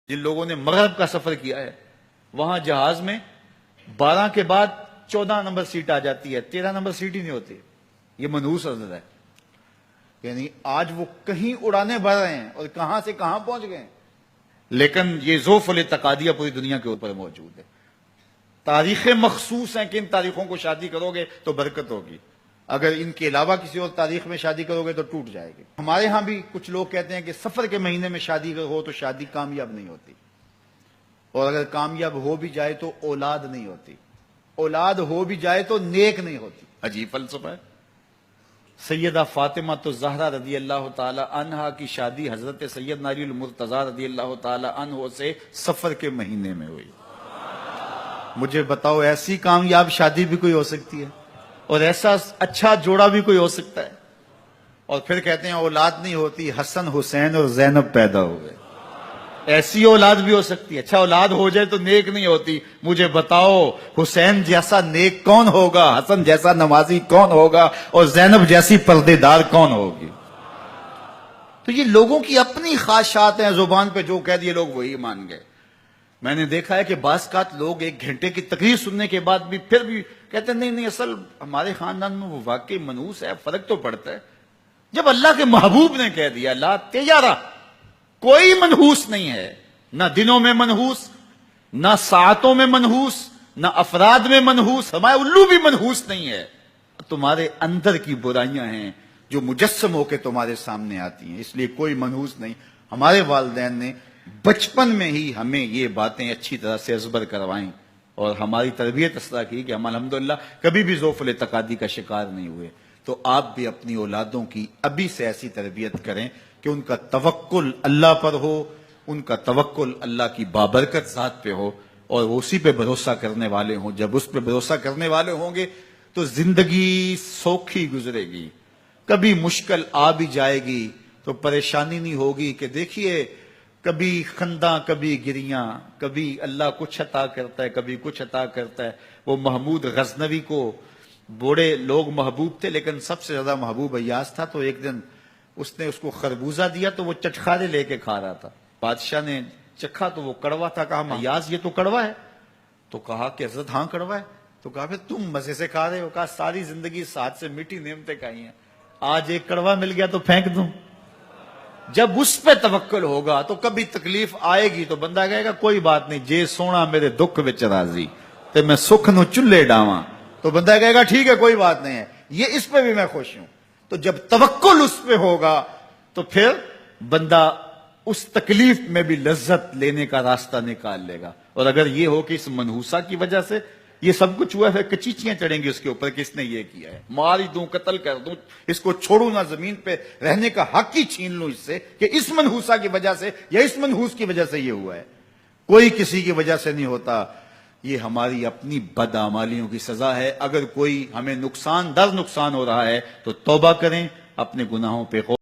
جن لوگوں نے مغرب کا سفر کیا ہے وہاں جہاز میں 12 کے بعد 14 نمبر سیٹ آ جاتی ہے، 13 نمبر سیٹ ہی نہیں ہوتی. یہ منحوس عدد ہے. یعنی آج وہ کہیں اڑانے بھر رہے ہیں اور کہاں سے کہاں پہنچ گئے ہیں، لیکن یہ ذوف الاعتقادیہ پوری دنیا کے اوپر موجود ہے. تاریخیں مخصوص ہیں کہ ان تاریخوں کو شادی کرو گے تو برکت ہوگی، اگر ان کے علاوہ کسی اور تاریخ میں شادی کرو گے تو ٹوٹ جائے گی. ہمارے ہاں بھی کچھ لوگ کہتے ہیں کہ سفر کے مہینے میں شادی ہو تو شادی کامیاب نہیں ہوتی، اور اگر کامیاب ہو بھی جائے تو اولاد نہیں ہوتی، اولاد ہو بھی جائے تو نیک نہیں ہوتی. عجیب فلسفہ ہے. سیدہ فاطمہ تو زہرا رضی اللہ تعالی عنہا کی شادی حضرت سیدنا علی المرتضیٰ رضی اللہ تعالی عنہ سے سفر کے مہینے میں ہوئی. مجھے بتاؤ ایسی کامیاب شادی بھی کوئی ہو سکتی ہے، اور ایسا اچھا جوڑا بھی کوئی ہو سکتا ہے؟ اور پھر کہتے ہیں اولاد نہیں ہوتی، حسن حسین اور زینب پیدا ہو گئے. ایسی اولاد بھی ہو سکتی ہے. اچھا اولاد ہو جائے تو نیک نہیں ہوتی. مجھے بتاؤ حسین جیسا نیک کون ہوگا، حسن جیسا نمازی کون ہوگا، اور زینب جیسی پردے دار کون ہوگی؟ تو یہ لوگوں کی اپنی خواہشات ہیں، زبان پہ جو کہہ دیے لوگ وہی مان گئے. میں نے دیکھا ہے کہ بعض اوقات لوگ 1 گھنٹے کی تقریر سننے کے بعد بھی پھر بھی کہتے ہیں نہیں اصل ہمارے خاندان میں وہ واقعی منحوس ہے، فرق تو پڑتا ہے. جب اللہ کے محبوب نے کہہ دیا لا تیارہ، کوئی منحوس نہیں ہے، نہ دنوں میں منحوس، نہ ساعتوں میں منحوس، نہ افراد میں منحوس، ہمارے الو بھی منحوس نہیں ہے. تمہارے اندر کی برائیاں ہیں جو مجسم ہو کے تمہارے سامنے آتی ہیں، اس لیے کوئی منحوس نہیں. ہمارے والدین نے بچپن میں ہی ہمیں یہ باتیں اچھی طرح سے ازبر کروائیں اور ہماری تربیت اس طرح کی کہ ہم الحمدللہ کبھی بھی ذوف الاعتقادی کا شکار نہیں ہوئے. تو آپ بھی اپنی اولادوں کی ابھی سے ایسی تربیت کریں کہ ان کا توکل اللہ پر ہو، ان کا توکل اللہ کی بابرکت ذات پہ ہو، اور وہ اسی پہ بھروسہ کرنے والے ہوں. جب اس پہ بھروسہ کرنے والے ہوں گے تو زندگی سوکھی گزرے گی. کبھی مشکل آ بھی جائے گی تو پریشانی نہیں ہوگی کہ دیکھیے کبھی خنداں کبھی گریاں، کبھی اللہ کچھ عطا کرتا ہے کبھی کچھ عطا کرتا ہے. وہ محمود غزنوی کو بوڑھے لوگ محبوب تھے، لیکن سب سے زیادہ محبوب ایاز تھا. تو ایک دن اس نے اس کو خربوزہ دیا تو وہ چٹخارے لے کے کھا رہا تھا. بادشاہ نے چکھا تو وہ کڑوا تھا. کہا ایاز یہ تو کڑوا ہے. تو کہا کہ حضرت ہاں کڑوا ہے. تو کہا پھر تم مزے سے کھا رہے ہو. کہا ساری زندگی ساتھ سے میٹھی نعمتیں کھائی ہیں، آج ایک کڑوا مل گیا تو پھینک دوں. جب اس پہ توکل ہوگا تو کبھی تکلیف آئے گی تو بندہ کہے گا کوئی بات نہیں، جے سونا میرے دکھ وچ راضی تے میں سکھ نو چلے ڈاواں. تو بندہ کہے گا ٹھیک ہے کوئی بات نہیں ہے، یہ اس پہ بھی میں خوش ہوں. تو جب توکل اس پہ ہوگا تو پھر بندہ اس تکلیف میں بھی لذت لینے کا راستہ نکال لے گا. اور اگر یہ ہو کہ اس منحوسہ کی وجہ سے یہ سب کچھ ہوا ہے، کچیچیاں چڑھیں گی اس کے اوپر کہ اس نے یہ کیا ہے، مار ہی دوں قتل کر دوں، اس کو چھوڑوں نہ، زمین پہ رہنے کا حق ہی چھین لوں اس سے کہ اس منحوسہ کی وجہ سے یا اس منحوس کی وجہ سے یہ ہوا ہے. کوئی کسی کی وجہ سے نہیں ہوتا. یہ ہماری اپنی بدعمالیوں کی سزا ہے. اگر کوئی ہمیں نقصان در نقصان ہو رہا ہے تو توبہ کریں، اپنے گناہوں پہ